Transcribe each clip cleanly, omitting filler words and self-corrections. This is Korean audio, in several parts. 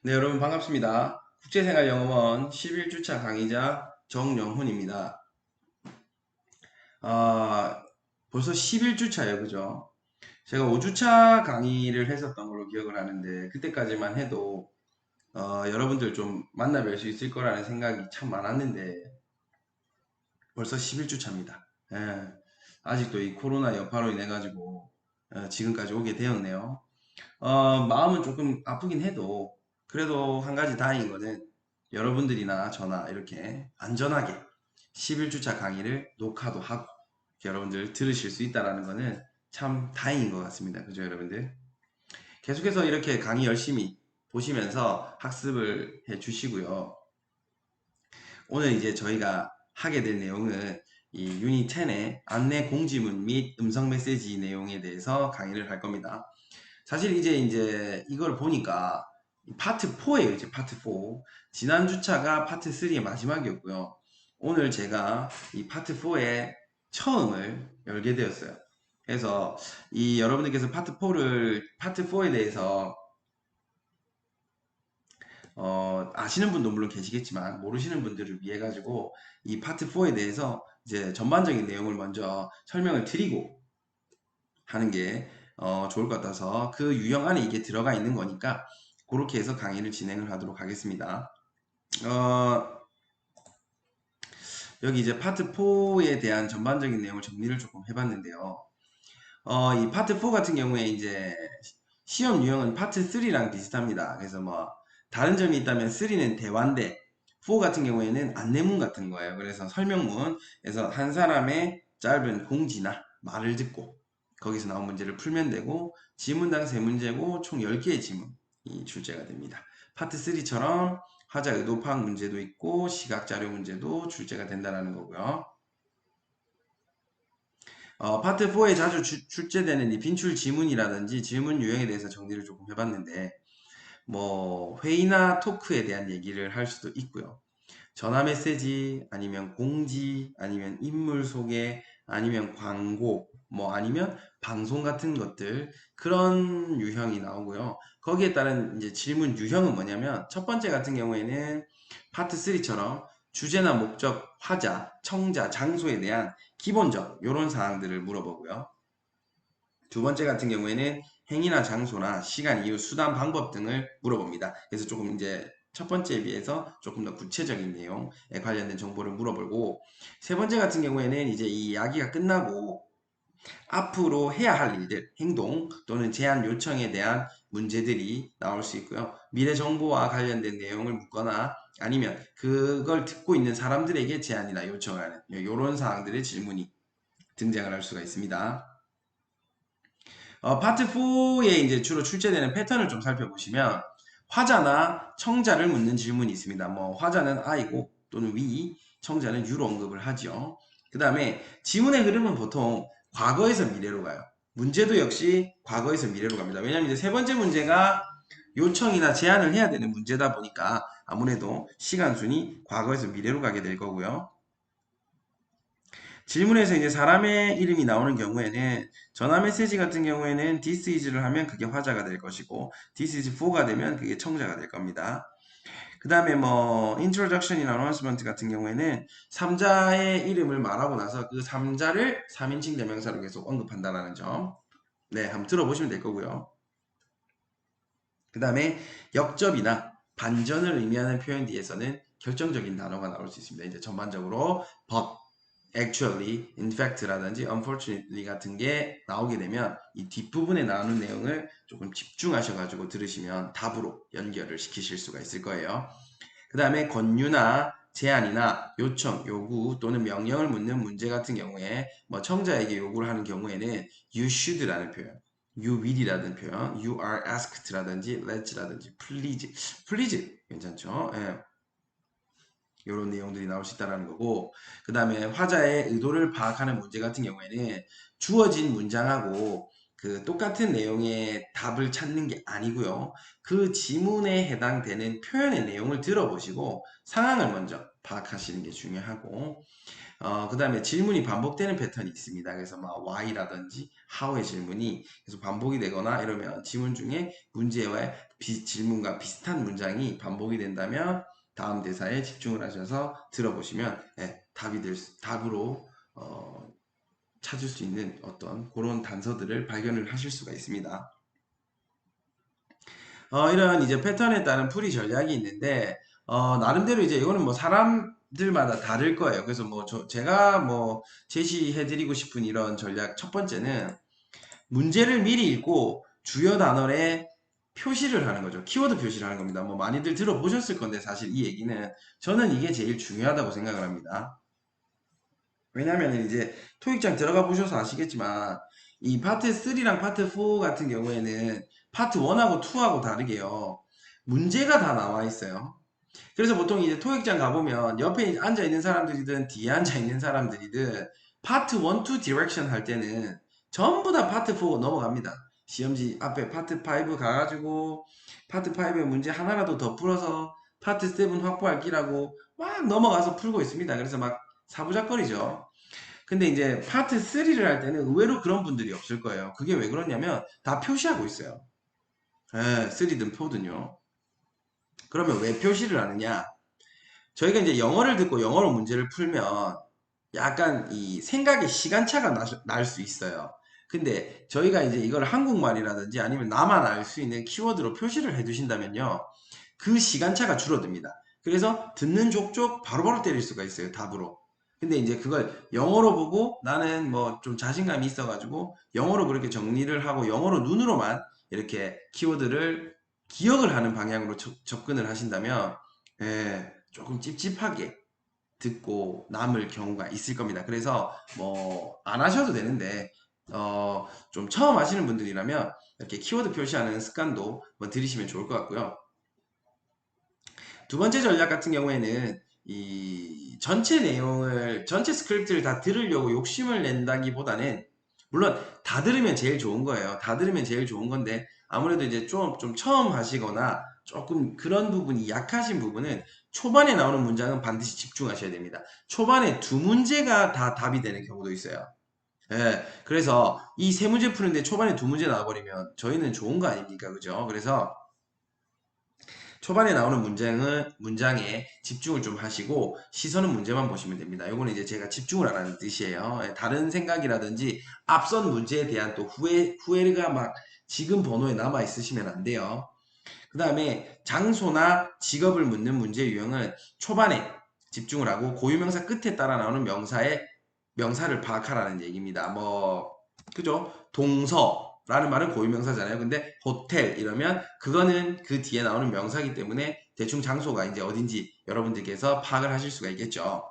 네, 여러분 반갑습니다. 국제생활영어원 11주차 강의자 정영훈입니다. 아, 벌써 11주차예요, 그죠? 제가 5주차 강의를 했었던 걸로 기억을 하는데 그때까지만 해도 여러분들 좀 만나 뵐 수 있을 거라는 생각이 참 많았는데 벌써 11주차입니다. 예, 아직도 이 코로나 여파로 인해 가지고 지금까지 오게 되었네요. 마음은 조금 아프긴 해도 그래도 한 가지 다행인 거는 여러분들이나 저나 이렇게 안전하게 11주차 강의를 녹화도 하고 여러분들 들으실 수 있다라는 거는 참 다행인 것 같습니다. 그죠, 여러분들? 계속해서 이렇게 강의 열심히 보시면서 학습을 해 주시고요. 오늘 이제 저희가 하게 될 내용은 이 유닛 10의 안내 공지문 및 음성 메시지 내용에 대해서 강의를 할 겁니다. 사실 이제 이걸 보니까 파트 4예요. 이제 파트 4. 지난 주차가 파트 3의 마지막이었고요. 오늘 제가 이 파트 4의 처음을 열게 되었어요. 그래서 이 여러분들께서 파트 4에 대해서 아시는 분도 물론 계시겠지만 모르시는 분들을 위해 가지고 이 파트 4에 대해서 이제 전반적인 내용을 먼저 설명을 드리고 하는 게 좋을 것 같아서 그 유형 안에 이게 들어가 있는 거니까 그렇게 해서 강의를 진행을 하도록 하겠습니다. 어, 여기 이제 파트 4에 대한 전반적인 내용을 정리를 조금 해봤는데요. 이 파트 4 같은 경우에 이제 시험 유형은 파트 3랑 비슷합니다. 그래서 뭐 다른 점이 있다면 3는 대화인데 4 같은 경우에는 안내문 같은 거예요. 그래서 설명문에서 한 사람의 짧은 공지나 말을 듣고 거기서 나온 문제를 풀면 되고 지문당 3문제고 총 10개의 지문이 출제가 됩니다. 파트 3처럼 화자 의도 파악 문제도 있고 시각 자료 문제도 출제가 된다는 거고요. 파트 4에 자주 출제되는 이 빈출 지문이라든지 질문 유형에 대해서 정리를 조금 해봤는데, 뭐, 회의나 토크에 대한 얘기를 할 수도 있고요. 전화 메시지, 아니면 공지, 아니면 인물 소개, 아니면 광고, 뭐, 아니면 방송 같은 것들, 그런 유형이 나오고요. 거기에 따른 이제 질문 유형은 뭐냐면, 첫 번째 같은 경우에는 파트 3처럼 주제나 목적, 화자, 청자, 장소에 대한 기본적, 요런 사항들을 물어보고요. 두 번째 같은 경우에는 행위나 장소나 시간, 이유, 수단, 방법 등을 물어봅니다. 그래서 조금 이제 첫 번째에 비해서 조금 더 구체적인 내용에 관련된 정보를 물어보고 세 번째 같은 경우에는 이제 이 이야기가 끝나고 앞으로 해야 할 일들, 행동 또는 제안 요청에 대한 문제들이 나올 수 있고요. 미래 정보와 관련된 내용을 묻거나 아니면 그걸 듣고 있는 사람들에게 제안이나 요청을 하는 이런 사항들의 질문이 등장을 할 수가 있습니다. 파트 4에 이제 주로 출제되는 패턴을 좀 살펴보시면 화자나 청자를 묻는 질문이 있습니다. 뭐 화자는 I고 또는 we, 청자는 you로 언급을 하죠. 그 다음에 지문의 흐름은 보통 과거에서 미래로 가요. 문제도 역시 과거에서 미래로 갑니다. 왜냐하면 이제 세 번째 문제가 요청이나 제안을 해야 되는 문제다 보니까 아무래도 시간순이 과거에서 미래로 가게 될 거고요. 질문에서 이제 사람의 이름이 나오는 경우에는 전화 메시지 같은 경우에는 this is를 하면 그게 화자가 될 것이고 this is for가 되면 그게 청자가 될 겁니다. 그 다음에 뭐 introduction이나 announcement 같은 경우에는 3자의 이름을 말하고 나서 그 3자를 3인칭 대명사로 계속 언급한다는 점. 네, 한번 들어보시면 될 거고요. 그 다음에 역접이나 반전을 의미하는 표현 뒤에서는 결정적인 단어가 나올 수 있습니다. 이제 전반적으로 but, actually, in fact라든지 unfortunately 같은 게 나오게 되면 이 뒷부분에 나오는 내용을 조금 집중하셔가지고 들으시면 답으로 연결을 시키실 수가 있을 거예요. 그 다음에 권유나 제안이나 요청, 요구 또는 명령을 묻는 문제 같은 경우에 뭐 청자에게 요구를 하는 경우에는 you should라는 표현, you will이라는 표현, you are asked라든지 let's라든지 please 괜찮죠? 예. 이런 내용들이 나올 수 있다는 거고 그 다음에 화자의 의도를 파악하는 문제 같은 경우에는 주어진 문장하고 그 똑같은 내용의 답을 찾는 게 아니고요. 그 지문에 해당되는 표현의 내용을 들어보시고 상황을 먼저 파악하시는 게 중요하고 그 다음에 질문이 반복되는 패턴이 있습니다. 그래서 막 why라든지 how의 질문이 계속 반복이 되거나 이러면 지문 중에 문제와 질문과 비슷한 문장이 반복이 된다면 다음 대사에 집중을 하셔서 들어보시면 답으로 찾을 수 있는 어떤 그런 단서들을 발견을 하실 수가 있습니다. 이런 이제 패턴에 따른 풀이 전략이 있는데, 나름대로 이제 이거는 뭐 사람들마다 다를 거예요. 그래서 뭐 제가 뭐 제시해드리고 싶은 이런 전략 첫 번째는 문제를 미리 읽고 주요 단어에 표시를 하는 거죠. 키워드 표시를 하는 겁니다. 뭐 많이들 들어보셨을 건데 사실 이 얘기는 저는 이게 제일 중요하다고 생각을 합니다. 왜냐하면 이제 토익장 들어가 보셔서 아시겠지만 이 파트 3랑 파트 4 같은 경우에는 파트 1하고 2하고 다르게요. 문제가 다 나와 있어요. 그래서 보통 이제 토익장 가보면 옆에 앉아 있는 사람들이든 뒤에 앉아 있는 사람들이든 파트 1, 2 디렉션 할 때는 전부 다 파트 4 넘어갑니다. 시험지 앞에 파트 5 가가지고 파트 5의 문제 하나라도 더 풀어서 파트 7 확보할 기라고 막 넘어가서 풀고 있습니다. 그래서 막 사부작거리죠. 근데 이제 파트 3를 할 때는 의외로 그런 분들이 없을 거예요. 그게 왜 그러냐면 다 표시하고 있어요. 3든 4든요. 그러면 왜 표시를 하느냐? 저희가 이제 영어를 듣고 영어로 문제를 풀면 약간 이 생각의 시간차가 날 수 있어요. 근데 저희가 이제 이걸 한국말이라든지 아니면 나만 알 수 있는 키워드로 표시를 해 두신다면요. 그 시간차가 줄어듭니다. 그래서 듣는 족족 바로바로 때릴 수가 있어요. 답으로. 근데 이제 그걸 영어로 보고 나는 뭐 좀 자신감이 있어가지고 영어로 그렇게 정리를 하고 영어로 눈으로만 이렇게 키워드를 기억을 하는 방향으로 접근을 하신다면 조금 찝찝하게 듣고 남을 경우가 있을 겁니다. 그래서 뭐 안 하셔도 되는데 좀 처음 하시는 분들이라면 이렇게 키워드 표시하는 습관도 뭐 들이시면 좋을 것 같고요. 두 번째 전략 같은 경우에는 이 전체 내용을 전체 스크립트를 다 들으려고 욕심을 낸다기보다는 물론 다 들으면 제일 좋은 거예요. 다 들으면 제일 좋은 건데 아무래도 이제 좀 처음 하시거나 조금 그런 부분이 약하신 부분은 초반에 나오는 문장은 반드시 집중하셔야 됩니다. 초반에 두 문제가 다 답이 되는 경우도 있어요. 그래서 이 세 문제 푸는데 초반에 두 문제 나와버리면 저희는 좋은 거 아닙니까? 그죠? 그래서 초반에 나오는 문장에 집중을 좀 하시고 시선은 문제만 보시면 됩니다. 이거는 이제 제가 집중을 하라는 뜻이에요. 다른 생각이라든지 앞선 문제에 대한 또 후회가 막 지금 번호에 남아 있으시면 안 돼요. 그 다음에 장소나 직업을 묻는 문제 유형은 초반에 집중을 하고 고유명사 끝에 따라 나오는 명사를 파악하라는 얘기입니다. 뭐 그죠? 동서라는 말은 고유명사잖아요. 근데 호텔 이러면 그거는 그 뒤에 나오는 명사이기 때문에 대충 장소가 이제 어딘지 여러분들께서 파악을 하실 수가 있겠죠.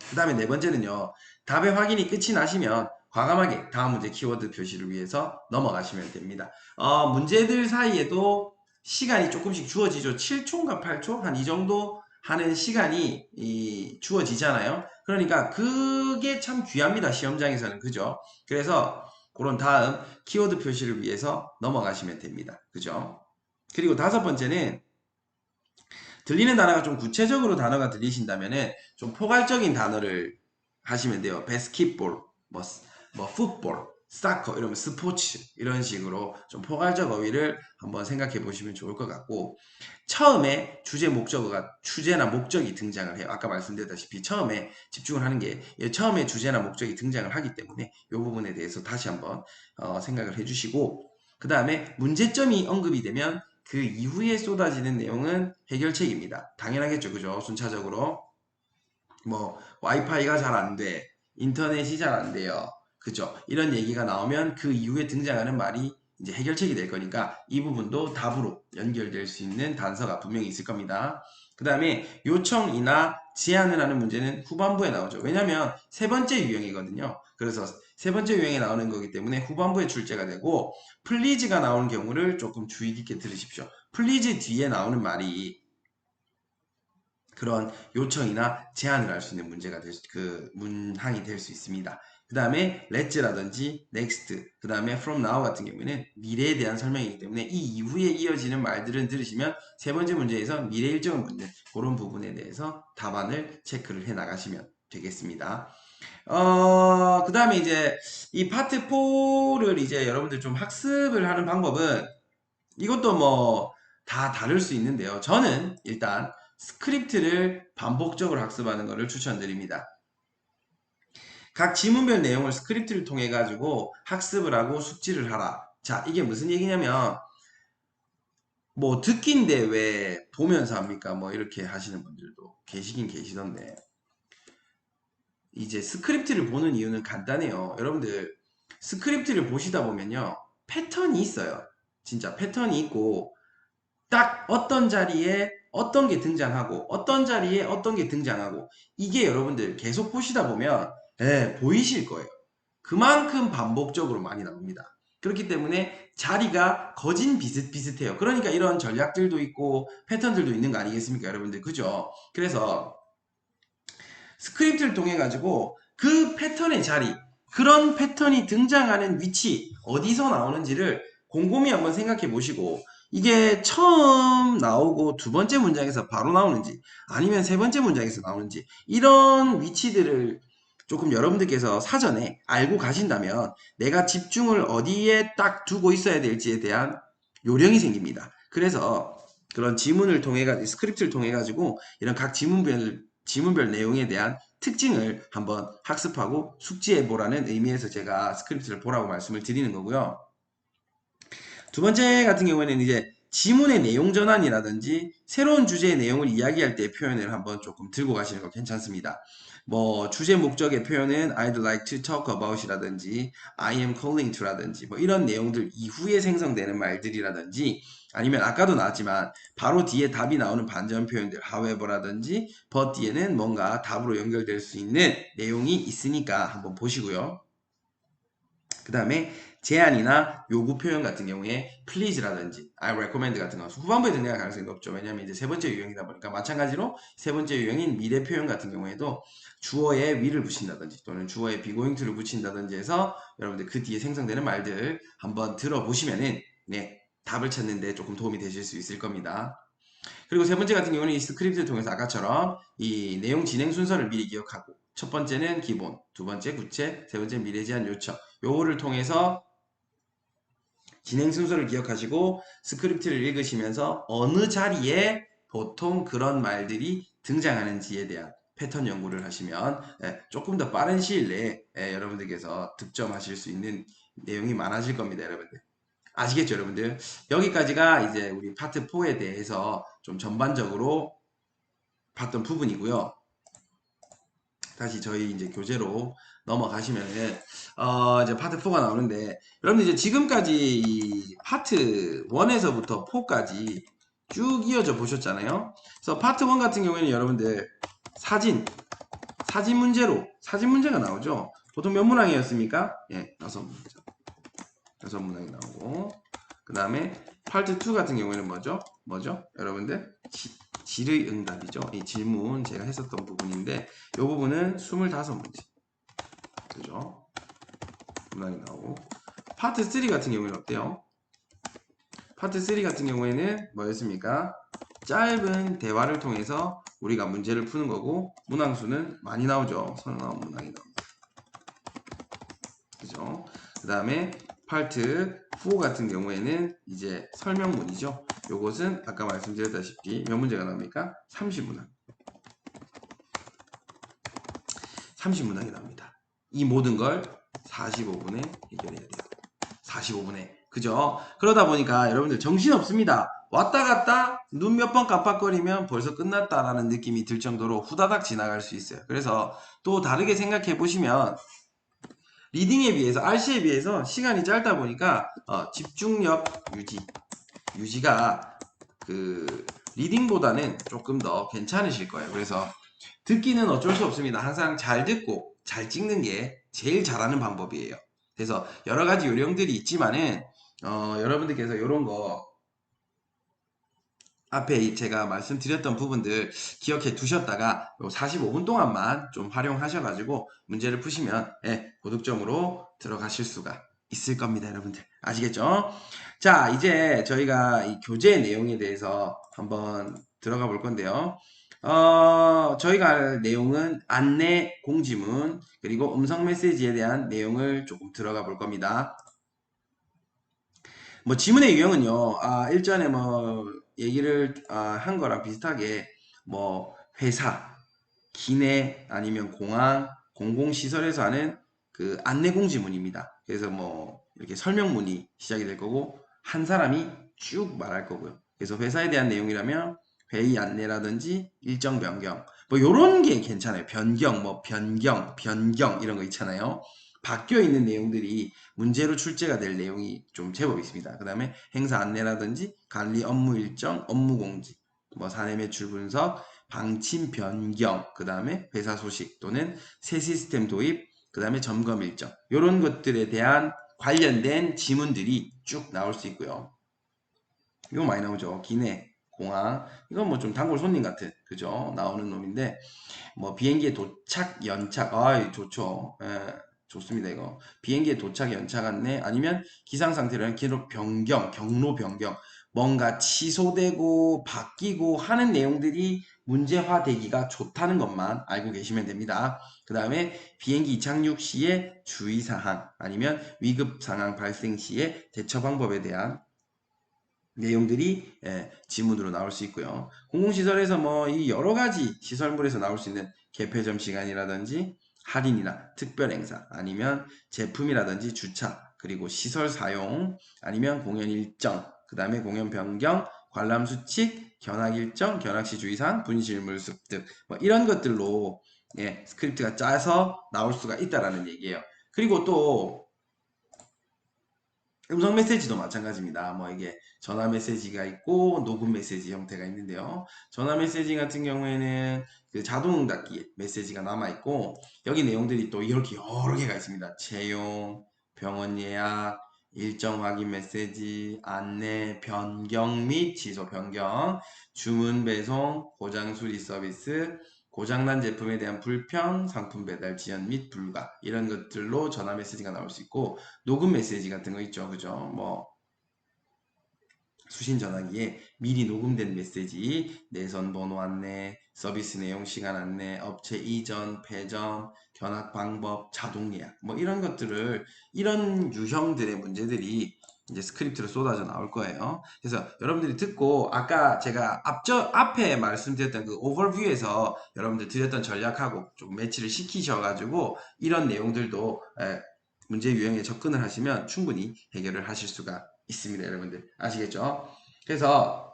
그 다음에 네 번째는요. 답의 확인이 끝이 나시면 과감하게 다음 문제 키워드 표시를 위해서 넘어가시면 됩니다. 문제들 사이에도 시간이 조금씩 주어지죠. 7초인가 8초? 한 이 정도 하는 시간이 주어지잖아요. 그러니까 그게 참 귀합니다. 시험장에서는. 그죠? 그래서 그런 다음 키워드 표시를 위해서 넘어가시면 됩니다. 그죠? 그리고 다섯 번째는 들리는 단어가 좀 구체적으로 단어가 들리신다면은 좀 포괄적인 단어를 하시면 돼요. 바스켓볼, 뭐 풋볼, 사커 이러면 스포츠 이런 식으로 좀 포괄적 어휘를 한번 생각해 보시면 좋을 것 같고 처음에 주제나 목적이 등장을 해요. 아까 말씀드렸다시피 처음에 집중을 하는 게 처음에 주제나 목적이 등장을 하기 때문에 이 부분에 대해서 다시 한번 생각을 해주시고 그 다음에 문제점이 언급이 되면 그 이후에 쏟아지는 내용은 해결책입니다. 당연하겠죠. 그죠? 순차적으로. 뭐, 와이파이가 잘 안 돼. 인터넷이 잘 안 돼요. 그죠? 이런 얘기가 나오면 그 이후에 등장하는 말이 이제 해결책이 될 거니까 이 부분도 답으로 연결될 수 있는 단서가 분명히 있을 겁니다. 그 다음에 요청이나 제안을 하는 문제는 후반부에 나오죠. 왜냐면 세 번째 유형이거든요. 그래서 세 번째 유형에 나오는 거기 때문에 후반부에 출제가 되고 플리즈가 나오는 경우를 조금 주의 깊게 들으십시오. 플리즈 뒤에 나오는 말이 그런 요청이나 제안을 할 수 있는 문제가 그 문항이 될 수 있습니다. 그 다음에 let's라든지 next, 그 다음에 from now 같은 경우에는 미래에 대한 설명이기 때문에 이 이후에 이어지는 말들은 들으시면 세 번째 문제에서 미래 일정을 묻는 그런 부분에 대해서 답안을 체크를 해 나가시면 되겠습니다. 그 다음에 이제 이 파트 4를 이제 여러분들 좀 학습을 하는 방법은 이것도 뭐 다 다를 수 있는데요. 저는 일단 스크립트를 반복적으로 학습하는 것을 추천드립니다. 각 지문별 내용을 스크립트를 통해 가지고 학습을 하고 숙지를 하라. 자, 이게 무슨 얘기냐면 뭐 듣기인데 왜 보면서 합니까? 뭐 이렇게 하시는 분들도 계시긴 계시던데 이제 스크립트를 보는 이유는 간단해요. 여러분들 스크립트를 보시다 보면요. 패턴이 있어요. 진짜 패턴이 있고 딱 어떤 자리에 어떤 게 등장하고 어떤 자리에 어떤 게 등장하고 이게 여러분들 계속 보시다 보면 보이실 거예요. 그만큼 반복적으로 많이 나옵니다. 그렇기 때문에 자리가 거진 비슷비슷해요. 그러니까 이런 전략들도 있고 패턴들도 있는 거 아니겠습니까, 여러분들? 그죠? 그래서 스크립트를 통해 가지고 그 패턴의 자리, 그런 패턴이 등장하는 위치, 어디서 나오는지를 곰곰이 한번 생각해 보시고 이게 처음 나오고 두 번째 문장에서 바로 나오는지 아니면 세 번째 문장에서 나오는지 이런 위치들을 조금 여러분들께서 사전에 알고 가신다면 내가 집중을 어디에 딱 두고 있어야 될지에 대한 요령이 생깁니다. 그래서 그런 지문을 통해 가지고 스크립트를 통해 가지고 이런 각 지문별 내용에 대한 특징을 한번 학습하고 숙지해 보라는 의미에서 제가 스크립트를 보라고 말씀을 드리는 거고요. 두 번째 같은 경우에는 이제 지문의 내용 전환이라든지 새로운 주제의 내용을 이야기할 때 표현을 한번 조금 들고 가시는 거 괜찮습니다. 뭐 주제 목적의 표현은 I'd like to talk about이라든지 I am calling to라든지 뭐 이런 내용들 이후에 생성되는 말들이라든지 아니면 아까도 나왔지만 바로 뒤에 답이 나오는 반전 표현들 however라든지 but 뒤에는 뭔가 답으로 연결될 수 있는 내용이 있으니까 한번 보시고요. 그 다음에 제안이나 요구 표현 같은 경우에 please라든지 I recommend 같은 거 후반부에 등장할 가능성이 높죠. 왜냐하면 이제 세 번째 유형이다 보니까 마찬가지로 세 번째 유형인 미래 표현 같은 경우에도 주어에 will을 붙인다든지 또는 주어에 be going to를 붙인다든지 해서 여러분들 그 뒤에 생성되는 말들 한번 들어보시면은 네, 답을 찾는데 조금 도움이 되실 수 있을 겁니다. 그리고 세 번째 같은 경우는 이 스크립트를 통해서 아까처럼 이 내용 진행 순서를 미리 기억하고 첫 번째는 기본, 두 번째 구체, 세 번째 미래 제한 요청 요거를 통해서 진행 순서를 기억하시고 스크립트를 읽으시면서 어느 자리에 보통 그런 말들이 등장하는지에 대한 패턴 연구를 하시면 조금 더 빠른 시일 내에 여러분들께서 득점하실 수 있는 내용이 많아질 겁니다, 여러분들. 아시겠죠, 여러분들? 여기까지가 이제 우리 파트 4에 대해서 좀 전반적으로 봤던 부분이고요. 다시 저희 이제 교재로 넘어가시면은 이제 파트 4가 나오는데 여러분들 이제 지금까지 이 파트 1에서부터 4까지 쭉 이어져 보셨잖아요. 그래서 파트 1 같은 경우에는 여러분들 사진 문제로 사진 문제가 나오죠. 보통 몇 문항이었습니까? 예, 6문항. 6문항이 나오고 그 다음에 파트 2 같은 경우에는 뭐죠? 여러분들 질의 응답이죠. 이 질문 제가 했었던 부분인데 이 부분은 25문제 그죠? 문항이 나오고 파트 3 같은 경우에는 어때요? 파트 3 같은 경우에는 뭐였습니까? 짧은 대화를 통해서 우리가 문제를 푸는 거고 문항수는 많이 나오죠. 39문항이 나옵니다. 그죠? 그 다음에 파트 4 같은 경우에는 이제 설명문이죠. 요것은 아까 말씀드렸다시피 몇 문제가 나옵니까? 30문항. 30문항이 나옵니다. 이 모든 걸 45분에 해결해야 돼요. 45분에. 그죠? 그러다 보니까 여러분들 정신없습니다. 왔다 갔다 눈 몇 번 깜빡거리면 벌써 끝났다라는 느낌이 들 정도로 후다닥 지나갈 수 있어요. 그래서 또 다르게 생각해 보시면 리딩에 비해서 RC에 비해서 시간이 짧다 보니까 집중력 유지가 그 리딩보다는 조금 더 괜찮으실 거예요. 그래서 듣기는 어쩔 수 없습니다. 항상 잘 듣고 잘 찍는 게 제일 잘하는 방법이에요. 그래서 여러 가지 요령들이 있지만은 여러분들께서 이런 거 앞에 제가 말씀드렸던 부분들 기억해 두셨다가 45분 동안만 좀 활용하셔가지고 문제를 푸시면 고득점으로 들어가실 수가 있을 겁니다, 여러분들. 아시겠죠? 자, 이제 저희가 이 교재 내용에 대해서 한번 들어가 볼 건데요. 저희가 할 내용은 안내, 공지문, 그리고 음성 메시지에 대한 내용을 조금 들어가 볼 겁니다. 뭐 지문의 유형은요, 일전에 뭐 얘기를 한 거랑 비슷하게 뭐 회사, 기내 아니면 공항, 공공시설에서 하는 그 안내 공지문입니다. 그래서 뭐 이렇게 설명문이 시작이 될 거고 한 사람이 쭉 말할 거고요. 그래서 회사에 대한 내용이라면 회의 안내라든지 일정 변경 뭐 요런 게 괜찮아요. 변경 뭐 변경 이런 거 있잖아요. 바뀌어 있는 내용들이 문제로 출제가 될 내용이 좀 제법 있습니다. 그 다음에 행사 안내라든지 관리 업무 일정, 업무 공지, 뭐 사내 매출 분석, 방침 변경, 그 다음에 회사 소식 또는 새 시스템 도입, 그 다음에 점검 일정 이런 것들에 대한 관련된 지문들이 쭉 나올 수 있고요. 이거 많이 나오죠. 기내, 공항, 이건 뭐 좀 단골 손님 같은 그죠? 나오는 놈인데 뭐 비행기의 도착 연착 좋죠. 좋습니다 이거. 비행기의 도착 연착 안내 아니면 기상 상태라는 기록 변경 경로 변경 뭔가 취소되고 바뀌고 하는 내용들이 문제화되기가 좋다는 것만 알고 계시면 됩니다. 그 다음에 비행기 이착륙 시의 주의사항 아니면 위급 상황 발생 시의 대처 방법에 대한 내용들이 지문으로 나올 수 있고요. 공공시설에서 뭐 이 여러 가지 시설물에서 나올 수 있는 개폐점 시간이라든지 할인이나 특별 행사 아니면 제품이라든지 주차 그리고 시설 사용 아니면 공연 일정 그 다음에 공연 변경 관람 수칙 견학 일정 견학시 주의사항 분실물 습득 뭐 이런 것들로 스크립트가 짜서 나올 수가 있다라는 얘기예요. 그리고 또 음성 메시지도 마찬가지입니다. 뭐 이게 전화 메시지가 있고 녹음 메시지 형태가 있는데요. 전화 메시지 같은 경우에는 그 자동 닫기 메시지가 남아 있고 여기 내용들이 또 이렇게 여러 개가 있습니다. 채용, 병원 예약, 일정 확인 메시지, 안내, 변경 및 취소 변경, 주문 배송, 고장 수리 서비스, 고장난 제품에 대한 불평, 상품 배달 지연 및 불가 이런 것들로 전화 메시지가 나올 수 있고 녹음 메시지 같은 거 있죠. 그죠? 뭐 수신 전화기에 미리 녹음된 메시지, 내선 번호 안내, 서비스 내용 시간 안내, 업체 이전, 폐점, 견학 방법, 자동 예약 뭐 이런 것들을 이런 유형들의 문제들이 이제 스크립트로 쏟아져 나올 거예요. 그래서 여러분들이 듣고 아까 제가 앞에 말씀드렸던 그 오버뷰에서 여러분들 드렸던 전략하고 좀 매치를 시키셔가지고 이런 내용들도 문제 유형에 접근을 하시면 충분히 해결을 하실 수가 있습니다. 여러분들 아시겠죠? 그래서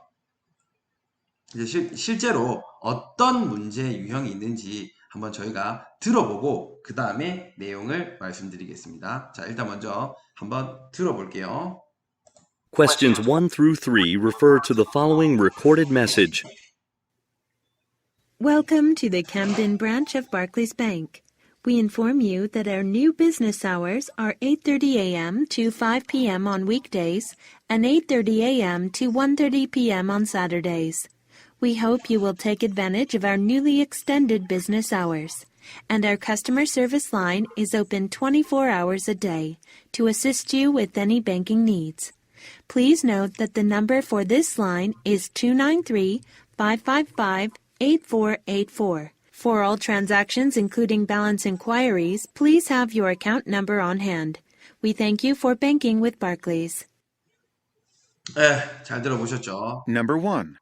이제 실제로 어떤 문제 유형이 있는지 한번 저희가 들어보고 그 다음에 내용을 말씀드리겠습니다. 자, 일단 먼저 한번 들어볼게요. Questions 1 through 3 refer to the following recorded message. Welcome to the Camden branch of Barclays Bank. We inform you that our new business hours are 8:30 a.m. to 5 p.m. on weekdays and 8:30 a.m. to 1:30 p.m. on Saturdays. We hope you will take advantage of our newly extended business hours. And our customer service line is open 24 hours a day to assist you with any banking needs. Please note that the number for this line is 293-555-8484. For all transactions including balance inquiries, please have your account number on hand. We thank you for banking with Barclays. 잘 들어보셨죠? Number 1.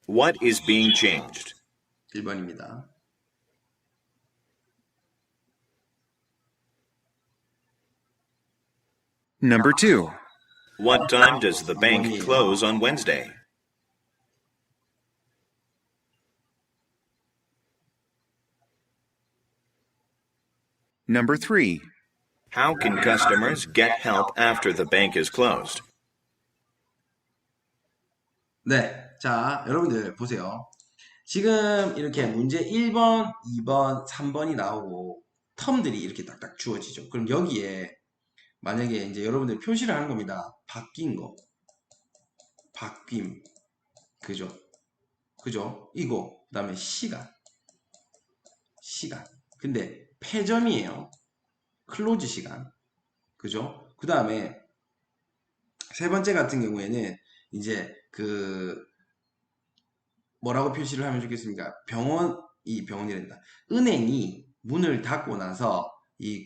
What is being changed? 1번입니다. Number 2. What time does the bank close on Wednesday? Number 3. How can customers get help after the bank is closed? 네, 자, 여러분들 보세요. 지금 이렇게 문제 1번, 2번, 3번이 나오고 텀들이 이렇게 딱딱 주어지죠. 그럼 여기에 만약에 이제 여러분들 표시를 하는 겁니다. 바뀐 거, 바뀜, 그죠? 그죠? 이거, 그 다음에 시간. 근데 폐점이에요. 클로즈 시간. 그죠? 그 다음에 세 번째 같은 경우에는 이제 그 뭐라고 표시를 하면 좋겠습니까? 병원이란다. 은행이 문을 닫고 나서 이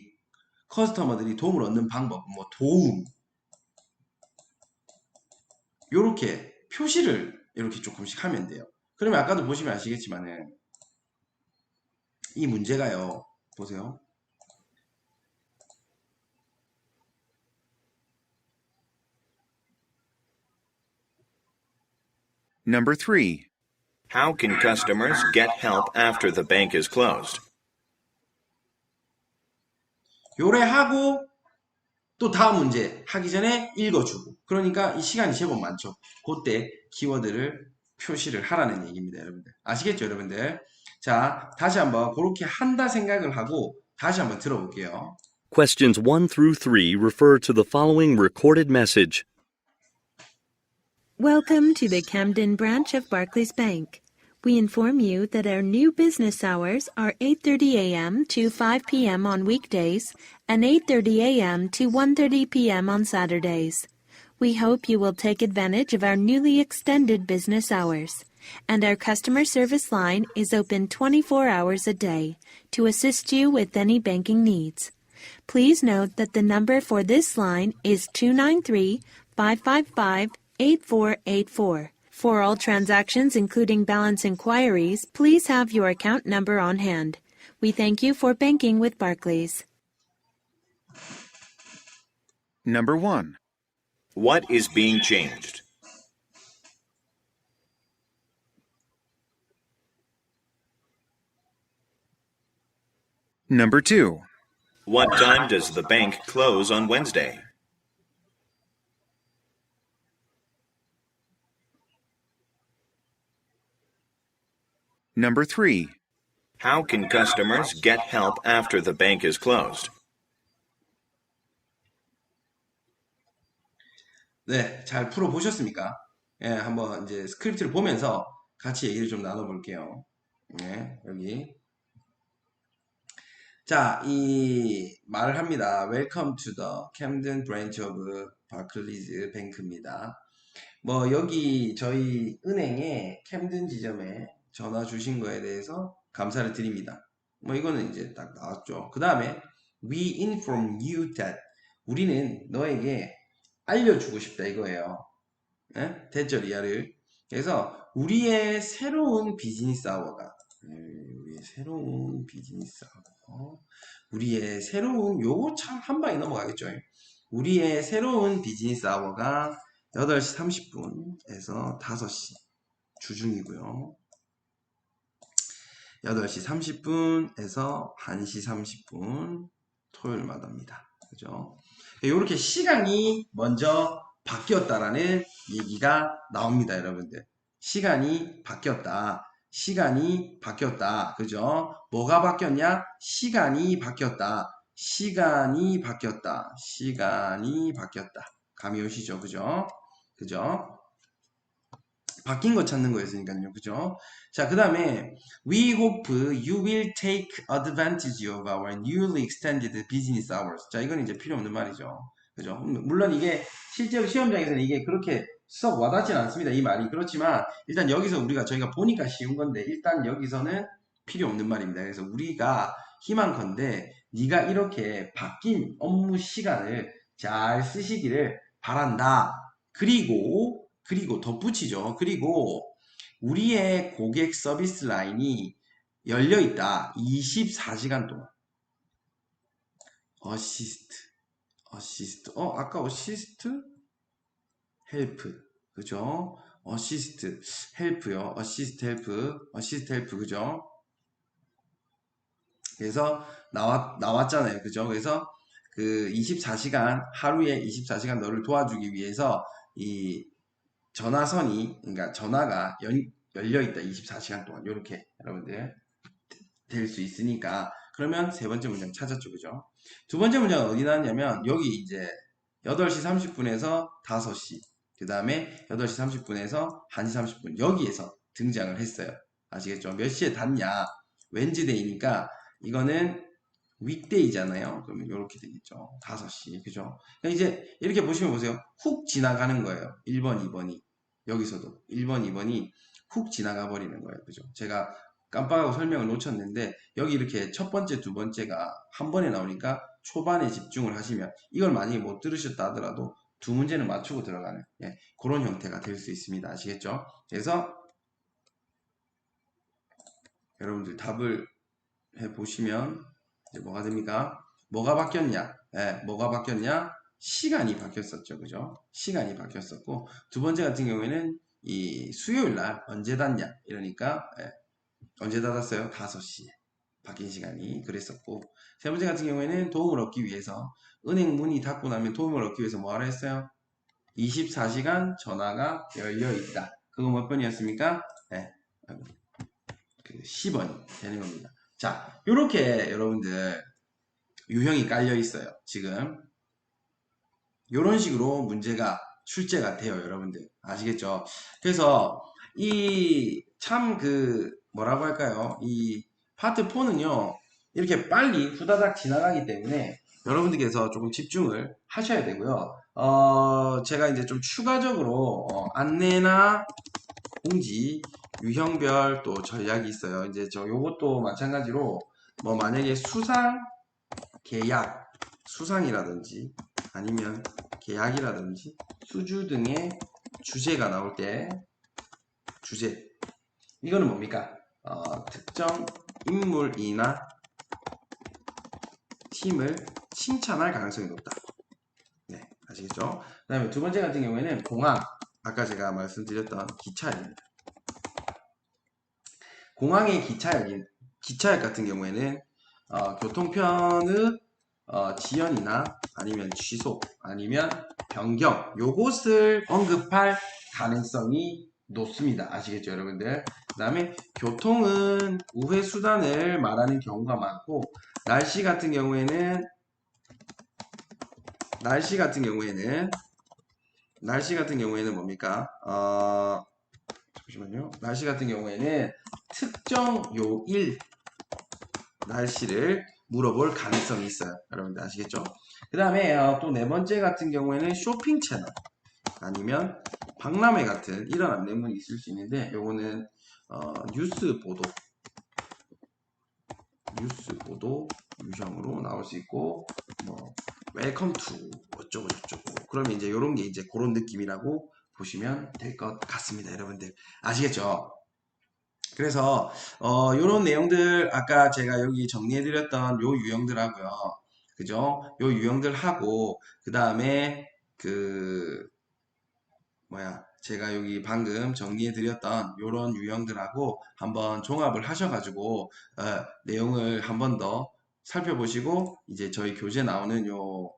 커스터머들이 도움을 얻는 방법, 뭐 도움, 요렇게 표시를 이렇게 조금씩 하면 돼요. 그러면 아까도 보시면 아시겠지만은 이 문제가요. 보세요. Number 3. How can customers get help after the bank is closed? 요래 하고 또 다음 문제 하기 전에 읽어주고, 그러니까 이 시간이 제법 많죠. 그때 키워드를 표시를 하라는 얘기입니다. 여러분들 아시겠죠? 여러분들 자, 다시 한번 그렇게 한다 생각을 하고 다시 한번 들어볼게요. Questions 1 through 3 refer to the following recorded message. Welcome to the Camden branch of Barclays Bank. We inform you that our new business hours are 8:30 a.m. to 5 p.m. on weekdays and 8:30 a.m. to 1:30 p.m. on Saturdays. We hope you will take advantage of our newly extended business hours. And our customer service line is open 24 hours a day to assist you with any banking needs. Please note that the number for this line is 293-555-8484. For all transactions, including balance inquiries, please have your account number on hand. We thank you for banking with Barclays. Number 1. What is being changed? Number 2. What time does the bank close on Wednesday? Number 3. How can customers get help after the bank is closed? 네, 잘 풀어보셨습니까? 예, 한번 이제 스크립트를 보면서 같이 얘기를 좀 나눠볼게요. 네, 여기. 자, 이 말을 합니다. Welcome to the Camden branch of Barclays Bank입니다. 뭐 여기 저희 은행의 캠든 지점에 전화 주신 거에 대해서 감사를 드립니다. 뭐 이거는 이제 딱 나왔죠. 그 다음에 We inform you that 우리는 너에게 알려주고 싶다 이거예요. 네? 대절 이하를. 그래서 우리의 새로운 비즈니스 아워가 우리의 새로운 비즈니스 아워 우리의 새로운 요거 참 한 방에 넘어가겠죠. 우리의 새로운 비즈니스 아워가 8시 30분에서 5시 주중이고요. 8시 30분에서 1시 30분 토요일마다입니다. 그죠? 이렇게 시간이 먼저 바뀌었다라는 얘기가 나옵니다, 여러분들. 시간이 바뀌었다. 시간이 바뀌었다. 그죠? 뭐가 바뀌었냐? 시간이 바뀌었다. 시간이 바뀌었다. 시간이 바뀌었다. 감이 오시죠? 그죠? 그죠? 바뀐 거 찾는 거였으니까요. 그죠? 자, 그 다음에 We hope you will take advantage of our newly extended business hours. 자, 이건 이제 필요 없는 말이죠. 그죠? 물론 이게 실제로 시험장에서는 이게 그렇게 썩 와닿진 않습니다. 이 말이. 그렇지만 일단 여기서 저희가 보니까 쉬운 건데 일단 여기서는 필요 없는 말입니다. 그래서 우리가 희망컨대 네가 이렇게 바뀐 업무 시간을 잘 쓰시기를 바란다. 그리고 덧붙이죠. 그리고 우리의 고객 서비스 라인이 열려 있다. 24시간 동안. 어시스트. 아까 어시스트? 헬프. 그죠? 어시스트 헬프요. 어시스트 헬프. 그죠? 그래서 나왔잖아요. 그죠? 그래서 그 24시간, 하루에 24시간 너를 도와주기 위해서 이 전화선이, 그러니까 전화가 열려있다. 24시간 동안. 이렇게 여러분들 될 수 있으니까. 그러면 세 번째 문장 찾았죠. 그죠? 두 번째 문장은 어디 나왔냐면 여기 이제 8시 30분에서 5시, 그 다음에 8시 30분에서 1시 30분 여기에서 등장을 했어요. 아시겠죠? 몇 시에 닫냐? 웬즈데이니까 이거는 윅데이잖아요. 그러면 이렇게 되겠죠. 5시. 그죠? 그러니까 이제 이렇게 보시면 보세요. 훅 지나가는 거예요. 1번, 2번이. 여기서도 1번, 2번이 훅 지나가 버리는 거예요. 그죠? 제가 깜빡하고 설명을 놓쳤는데 여기 이렇게 첫 번째, 두 번째가 한 번에 나오니까 초반에 집중을 하시면 이걸 만약에 못 들으셨다 하더라도 두 문제는 맞추고 들어가는 그런 형태가 될 수 있습니다. 아시겠죠? 그래서 여러분들 답을 해보시면 이제 뭐가 됩니까? 뭐가 바뀌었냐? 뭐가 바뀌었냐? 시간이 바뀌었었죠. 그죠? 시간이 바뀌었었고 두 번째 같은 경우에는 이 수요일 날 언제 닫냐? 이러니까 언제 닫았어요? 5시에 바뀐 시간이 그랬었고 세 번째 같은 경우에는 도움을 얻기 위해서 은행 문이 닫고 나면 도움을 얻기 위해서 뭐 하라 했어요? 24시간 전화가 열려 있다. 그거 몇 번이었습니까? 그 10원이 되는 겁니다. 자, 요렇게 여러분들 유형이 깔려 있어요. 지금 요런 식으로 문제가 출제가 돼요. 여러분들 아시겠죠? 그래서 이 참 그 뭐라고 할까요? 이 파트 4는요 이렇게 빨리 후다닥 지나가기 때문에 여러분들께서 조금 집중을 하셔야 되고요. 제가 이제 좀 추가적으로 안내나 공지 유형별 또 전략이 있어요. 이제 저 요것도 마찬가지로 뭐 만약에 수상 계약 수상이라든지 아니면 계약이라든지 수주 등의 주제가 나올 때 주제 이거는 뭡니까? 특정 인물이나 팀을 칭찬할 가능성이 높다. 네, 아시겠죠? 그 다음에 두 번째 같은 경우에는 공항 아까 제가 말씀드렸던 기차역입니다. 공항의 기차역 같은 경우에는 교통편의 지연이나 아니면 취소 아니면 변경 요것을 언급할 가능성이 높습니다. 아시겠죠 여러분들? 그 다음에 교통은 우회 수단을 말하는 경우가 많고 날씨 같은 경우에는 뭡니까? 잠시만요. 날씨 같은 경우에는 특정 요일 날씨를 물어볼 가능성이 있어요. 여러분들 아시겠죠? 그 다음에 또 네 번째 같은 경우에는 쇼핑 채널 아니면 박람회 같은 이런 안내문이 있을 수 있는데 요거는 뉴스 보도 유형으로 나올 수 있고 뭐 웰컴 투 어쩌고 저쩌고 그러면 이제 요런 게 이제 그런 느낌이라고 보시면 될 것 같습니다. 여러분들 아시겠죠? 그래서 요런 내용들 아까 제가 여기 정리해드렸던 요 유형들하고요. 그죠? 요 유형들하고 그 다음에 그 제가 여기 방금 정리해드렸던 요런 유형들하고 한번 종합을 하셔가지고 내용을 한 번 더 살펴보시고 이제 저희 교재 나오는 요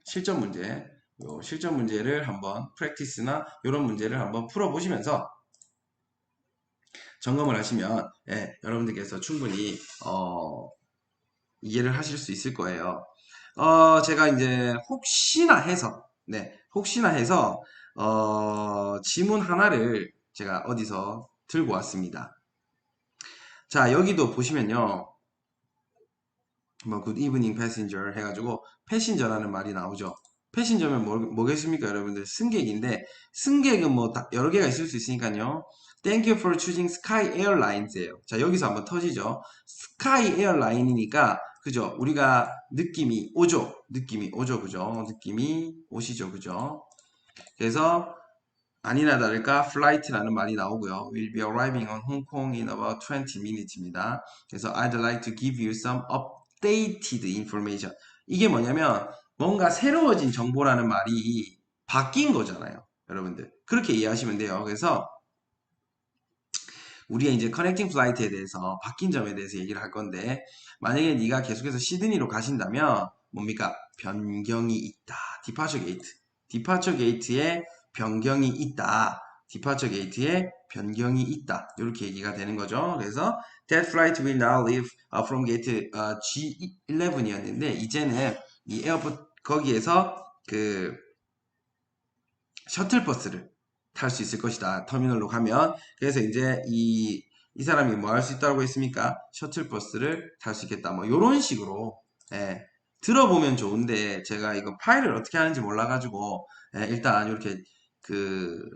실전 문제를 한번 프랙티스나 요런 문제를 한번 풀어보시면서 점검을 하시면 여러분들께서 충분히 이해를 하실 수 있을 거예요. 제가 이제 혹시나 해서 지문 하나를 제가 어디서 들고 왔습니다. 자, 여기도 보시면요. 뭐 good evening passenger 해가지고 패신저라는 말이 나오죠. 패신저면 뭐겠습니까, 여러분들? 승객인데 승객은 뭐 여러 개가 있을 수 있으니까요. Thank you for choosing Sky Airlines예요. 자, 여기서 한번 터지죠. Sky Airline이니까 그죠? 우리가 느낌이 오죠, 그죠? 느낌이 오시죠, 그죠? 그래서 아니나 다를까 flight라는 말이 나오고요. We'll be arriving on Hong Kong in about 20 minutes입니다. 그래서 I'd like to give you some updated information. 이게 뭐냐면 뭔가 새로워진 정보라는 말이 바뀐 거잖아요. 여러분들 그렇게 이해하시면 돼요. 그래서 우리가 이제 커넥팅 플라이트에 대해서 바뀐 점에 대해서 얘기를 할 건데 만약에 네가 계속해서 시드니로 가신다면 뭡니까? 변경이 있다. 디파처 게이트에 변경이 있다. 이렇게 얘기가 되는 거죠. 그래서 that flight will now leave from gate G11이었는데 이제는 이 에어포트 거기에서 그 셔틀버스를 탈 수 있을 것이다. 터미널로 가면. 그래서 이제 이 사람이 뭐 할 수 있다고 했습니까? 셔틀버스를 탈 수 있겠다. 뭐 요런 식으로 들어보면 좋은데 제가 이거 파일을 어떻게 하는지 몰라가지고 일단 이렇게 그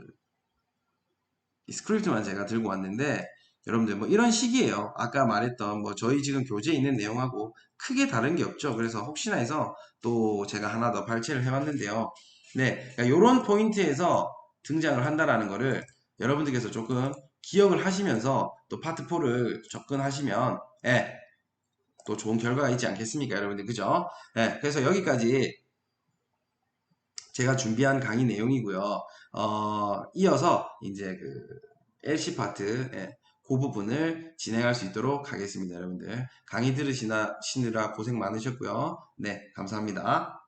스크립트만 제가 들고 왔는데 여러분들 뭐 이런 식이에요. 아까 말했던 뭐 저희 지금 교재에 있는 내용하고 크게 다른 게 없죠. 그래서 혹시나 해서 또 제가 하나 더 발췌를 해봤는데요. 네, 그러니까 이런 포인트에서 등장을 한다라는 거를 여러분들께서 조금 기억을 하시면서 또 파트 4를 접근하시면 예, 또 좋은 결과가 있지 않겠습니까, 여러분들? 그죠? 예, 그래서 여기까지 제가 준비한 강의 내용이고요. 이어서 이제 그 LC 파트, 예, 그 부분을 진행할 수 있도록 하겠습니다, 여러분들. 강의 들으시느라 고생 많으셨고요. 네, 감사합니다.